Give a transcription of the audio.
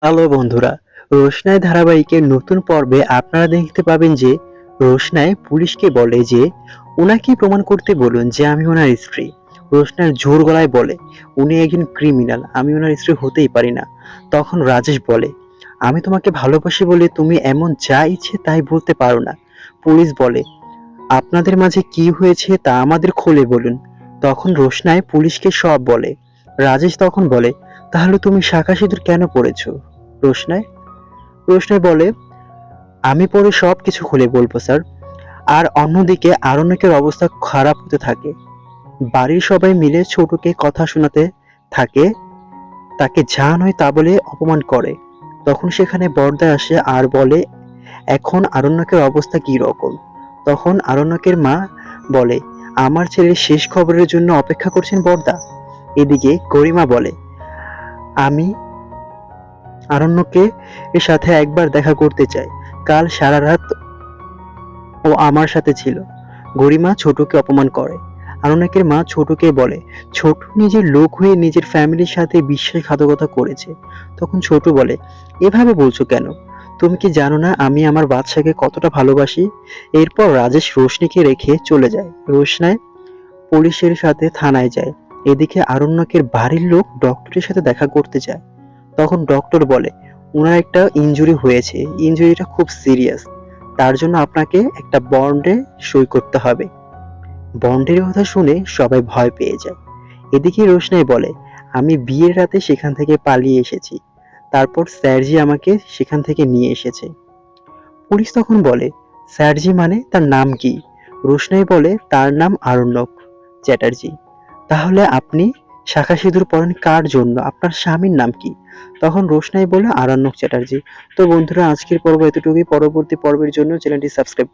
Hello বন্ধুরা, রোশনাই ধারাবাহিকের নতুন পর্বে আপনারা দেখতে পাবেন যে রোশনাই পুলিশকে বলে যে উনাকে প্রমাণ করতে বলুন যে আমি ওনার স্ত্রী। রোশনাই জোর গলায় বলে উনি একজন ক্রিমিনাল, আমি ওনার স্ত্রী হতেই পারি না। তখন রাজেশ বলে আমি তোমাকে ভালোবাসি বলে তুমি এমন যা ইচ্ছে তাই বলতে পারো না। পুলিশ বলে আপনাদের মাঝে কি হয়েছে তা আমাদের খুলে বলুন। তখন রোশনাই পুলিশকে সব বলে। রাজেশ তখন বলে তাহলে তুমি শাঁখা সিঁদুর কেন পরেছো? রোশনাই রোশনাই বলে আমি পরে সবকিছু খুলে বলবো স্যার। আর অন্যদিকে আরণ্যকের অবস্থা খারাপ হতে থাকে। বাড়ির সবাই মিলে ছোটকে কথা শোনাতে থাকে, তাকে যা নয় তা বলে অপমান করে। তখন সেখানে বরদা আসে আর বলে এখন আরণ্যকের অবস্থা কি রকম। তখন আরণ্যকের মা বলে আমার ছেলের শেষ খবরের জন্য অপেক্ষা করছেন বরদা। এদিকে গরিমা বলে আমি আরণ্যকে এর সাথে একবার দেখা করতে চাই। কাল সারা রাত ও আমার সাথে ছিল। গরিমা ছোটকে অপমান করে। আরণ্যকের মা ছোটকে বলে ছোট নিজের লোক হয়ে নিজের ফ্যামিলির সাথে বিশ্বাসঘাতকতা করেছে। তখন ছোট বলে এভাবে বলছো কেন? তুমি কি জানো না আমি আমার বাদশাকে কতটা ভালোবাসি? এরপর রাজেশ রোশনিকে রেখে চলে যায়। রোশনাই পুলিশের সাথে থানায় যায়। এদিকে আরণ্যকের বাড়ির লোক ডক্টরের সাথে দেখা করতে যায়। তখন ডক্টর বলে উনার একটা ইনজুরি হয়েছে, ইনজুরিটা খুব সিরিয়াস, তার জন্য আপনাকে একটা বন্ডে সই করতে হবে। বন্ডের কথা শুনে সবাই ভয় পেয়ে যায়। এদিকে রোশনাই বলে আমি বিয়ের রাতে সেখান থেকে পালিয়ে এসেছি, তারপর স্যারজি আমাকে সেখান থেকে নিয়ে এসেছে। পুলিশ তখন বলে স্যারজি মানে তার নাম কি? রোশনাই বলে তার নাম আরণ্যক চ্যাটার্জি। তাহলে আপনি শাঁখা সিঁদুর পরেন কার জন্য? আপনার স্বামীর নাম কি? তখন রোশনাই বলে আরণ্যক চ্যাটার্জি। তো বন্ধুরা আজকের পর্ব এতটুকুই। পরবর্তী পর্বের জন্য চ্যানেলটি সাবস্ক্রাইব